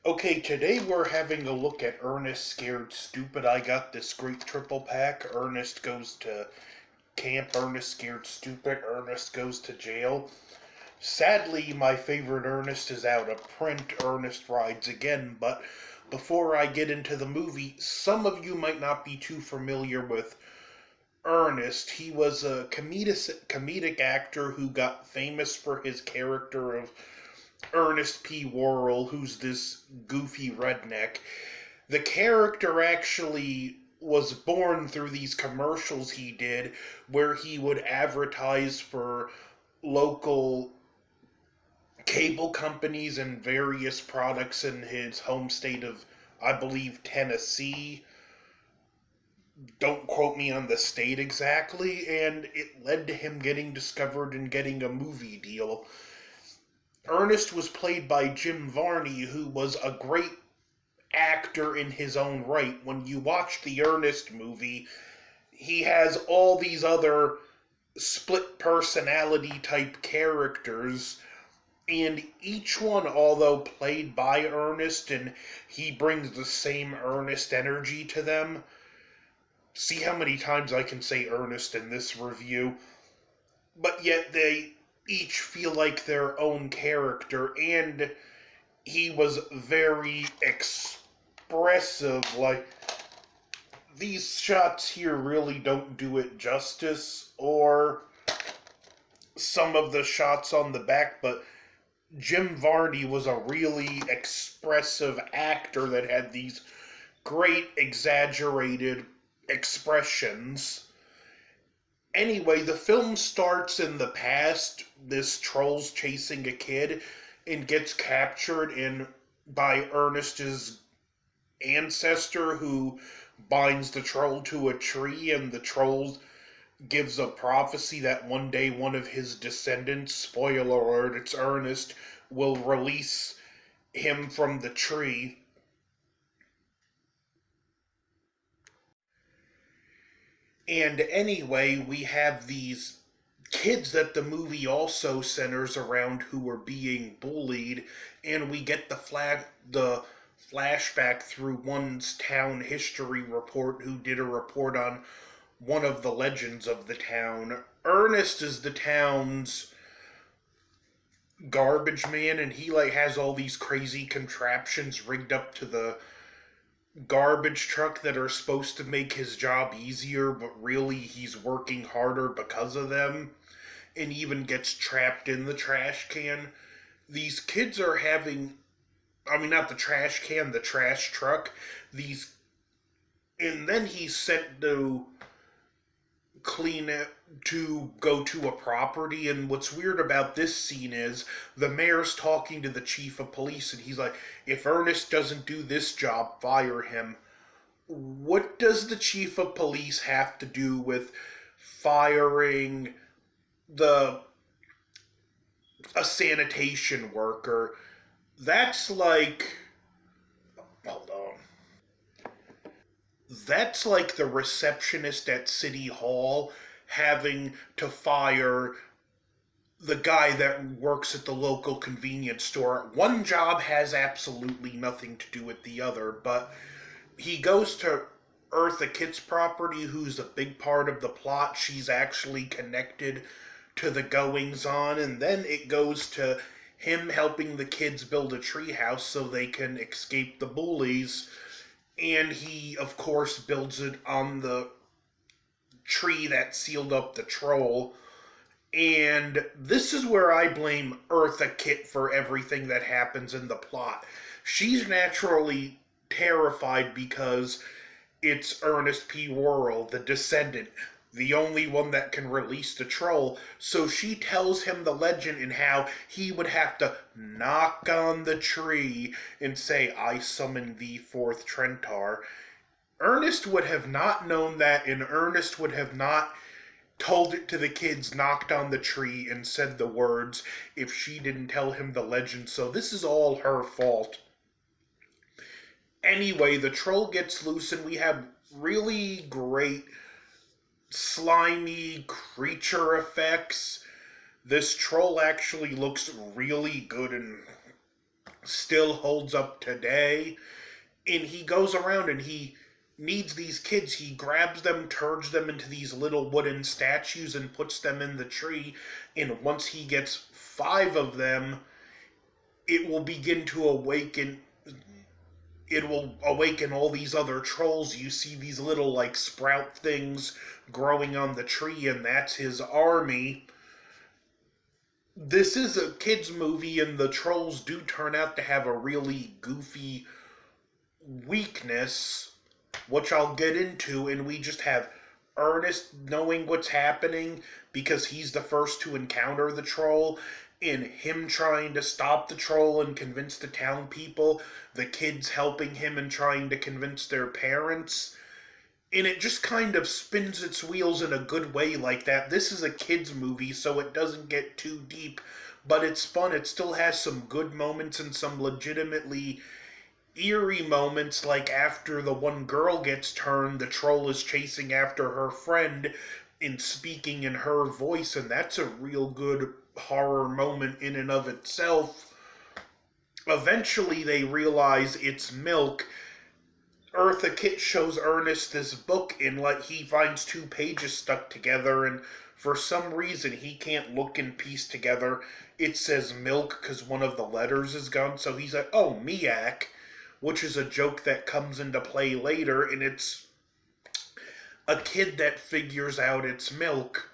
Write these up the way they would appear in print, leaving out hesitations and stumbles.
Okay, today we're having a look at Ernest Scared Stupid. I got this great triple pack. Ernest goes to camp, Ernest Scared Stupid, Ernest goes to jail. Sadly, my favorite Ernest is out of print. Ernest rides again, but before I get into the movie, some of you might not be too familiar with Ernest. He was a comedic actor who got famous for his character of Ernest P. Worrell, who's this goofy redneck. The character actually was born through these commercials he did where he would advertise for local cable companies and various products in his home state of, I believe, Tennessee. Don't quote me on the state exactly, and it led to him getting discovered and getting a movie deal. Ernest was played by Jim Varney, who was a great actor in his own right. When you watch the Ernest movie, he has all these other split personality type characters, and each one, although played by Ernest, and he brings the same Ernest energy to them. See how many times I can say Ernest in this review? But yet they each feel like their own character, and he was very expressive. Like, these shots here really don't do it justice, or some of the shots on the back, but Jim Varney was a really expressive actor that had these great exaggerated expressions. Anyway, the film starts in the past. This troll's chasing a kid and gets captured by Ernest's ancestor, who binds the troll to a tree, and the troll gives a prophecy that one day one of his descendants, spoiler alert, it's Ernest, will release him from the tree. And anyway, we have these kids that the movie also centers around who were being bullied, and we get the flashback through one's town history report, who did a report on one of the legends of the town. Ernest is the town's garbage man, and he like has all these crazy contraptions rigged up to the garbage truck that are supposed to make his job easier, but really he's working harder because of them, and even gets trapped in the trash can. These kids are having, I mean, not the trash can, the trash truck. These, and then he's sent to clean it, to go to a property. And what's weird about this scene is the mayor's talking to the chief of police, and he's like, if Ernest doesn't do this job, fire him. What does the chief of police have to do with firing the a sanitation worker? That's like, hold on, that's like the receptionist at City Hall having to fire the guy that works at the local convenience store. One job has absolutely nothing to do with the other, but he goes to Eartha Kitt's property, who's a big part of the plot. She's actually connected to the goings on, and then it goes to him helping the kids build a treehouse so they can escape the bullies. And he, of course, builds it on the tree that sealed up the troll. And this is where I blame Eartha Kitt for everything that happens in the plot. She's naturally terrified because it's Ernest P. Worrell, the descendant, the only one that can release the troll. So she tells him the legend and how he would have to knock on the tree and say, I summon thee forth, Trentar. Ernest would have not known that, and Ernest would have not told it to the kids, knocked on the tree, and said the words if she didn't tell him the legend. So this is all her fault. Anyway, the troll gets loose, and we have really great slimy creature effects. This troll actually looks really good and still holds up today. And he goes around and he needs these kids. He grabs them, turns them into these little wooden statues, and puts them in the tree. And once he gets 5 of them, it will begin to awaken. It will awaken all these other trolls. You see these little, like, sprout things growing on the tree, and that's his army. This is a kids' movie, and the trolls do turn out to have a really goofy weakness, which I'll get into, and we just have Ernest knowing what's happening because he's the first to encounter the troll, and him trying to stop the troll and convince the town people, the kids helping him and trying to convince their parents. And it just kind of spins its wheels in a good way like that. This is a kids' movie, so it doesn't get too deep, but it's fun. It still has some good moments and some legitimately eerie moments, like after the one girl gets turned, the troll is chasing after her friend and speaking in her voice, and that's a real good horror moment in and of itself. Eventually they realize it's Milk. Eartha Kitt shows Ernest this book, and he finds 2 pages stuck together, and for some reason he can't look and piece together. It says Milk because one of the letters is gone, so he's like, oh, Miak, which is a joke that comes into play later, and it's a kid that figures out it's Milk.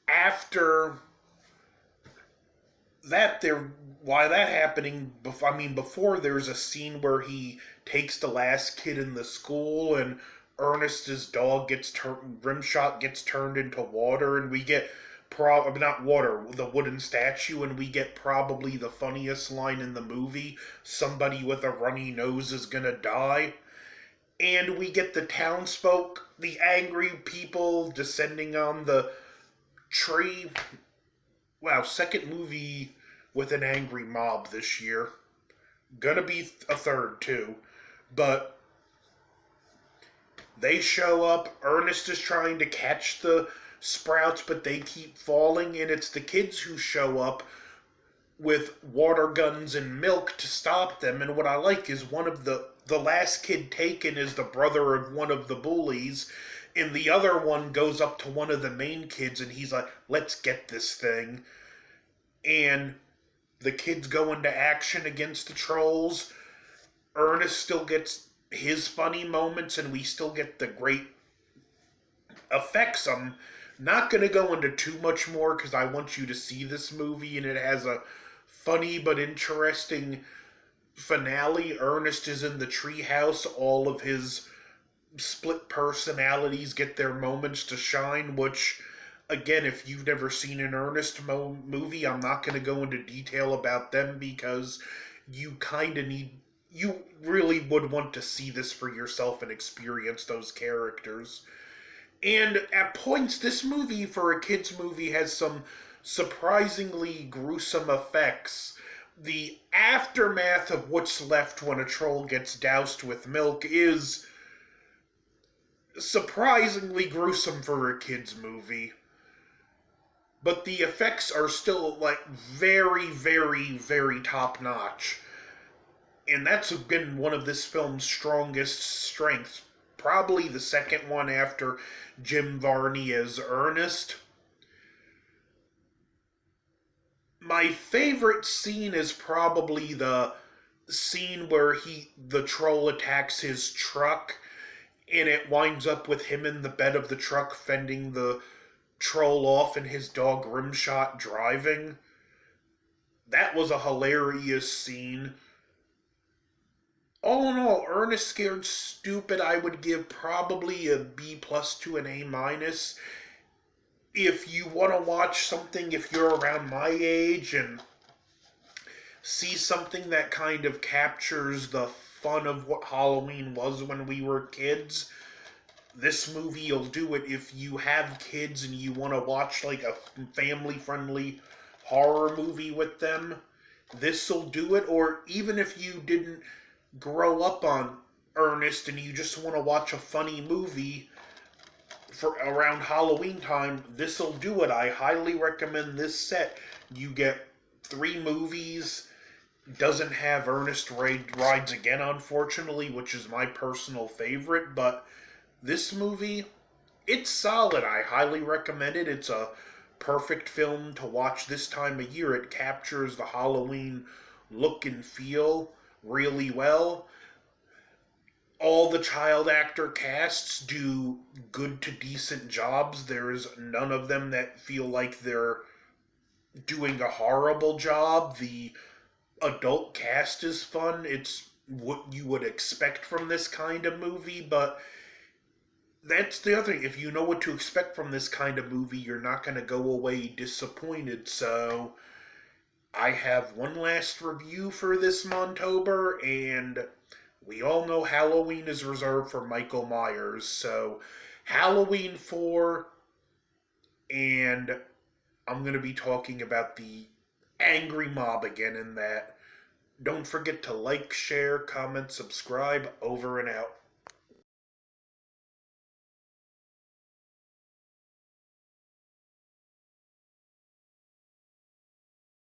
After that, before there's a scene where he takes the last kid in the school, and Ernest's dog Rimshot gets turned into water, and we get not water, the wooden statue, and we get probably the funniest line in the movie: somebody with a runny nose is gonna die. And we get the townsfolk, the angry people, descending on the tree. Wow, second movie with an angry mob this year. Gonna be a third, too. But they show up. Ernest is trying to catch the sprouts, but they keep falling, and it's the kids who show up with water guns and milk to stop them. And what I like is one of the last kid taken is the brother of one of the bullies, and the other one goes up to one of the main kids, and he's like, let's get this thing. And the kids go into action against the trolls. Ernest still gets his funny moments, and we still get the great effects. I'm not going to go into too much more because I want you to see this movie, and it has a funny but interesting finale. Ernest is in the treehouse. All of his split personalities get their moments to shine, which, again, if you've never seen an Ernest movie, I'm not going to go into detail about them because you really would want to see this for yourself and experience those characters. And at points, this movie, for a kid's movie, has some surprisingly gruesome effects. The aftermath of what's left when a troll gets doused with milk is surprisingly gruesome for a kid's movie. But the effects are still, very, very, very top-notch. And that's been one of this film's strongest strengths. Probably the second one after Jim Varney as Ernest. My favorite scene is probably the scene where the troll attacks his truck, and it winds up with him in the bed of the truck fending the troll off and his dog Rimshot driving. That was a hilarious scene. All in all, Ernest Scared Stupid, I would give probably a B+ to an A-. If you want to watch something, if you're around my age and see something that kind of captures the fun of what Halloween was when we were kids, this movie will do it. If you have kids and you want to watch a family-friendly horror movie with them, this will do it. Or even if you didn't grow up on Ernest and you just want to watch a funny movie for around Halloween time, this'll do it. I highly recommend this set. You get 3 movies, Doesn't have Ernest Rides Again, unfortunately, which is my personal favorite, but this movie, it's solid. I highly recommend it. It's a perfect film to watch this time of year. It captures the Halloween look and feel really well. All the child actor casts do good to decent jobs. There's none of them that feel like they're doing a horrible job. The adult cast is fun. It's what you would expect from this kind of movie, but that's the other thing. If you know what to expect from this kind of movie, you're not going to go away disappointed. So, I have one last review for this Montober, and we all know Halloween is reserved for Michael Myers. So, Halloween 4, and I'm going to be talking about the angry mob again in that. Don't forget to like, share, comment, subscribe. Over and out.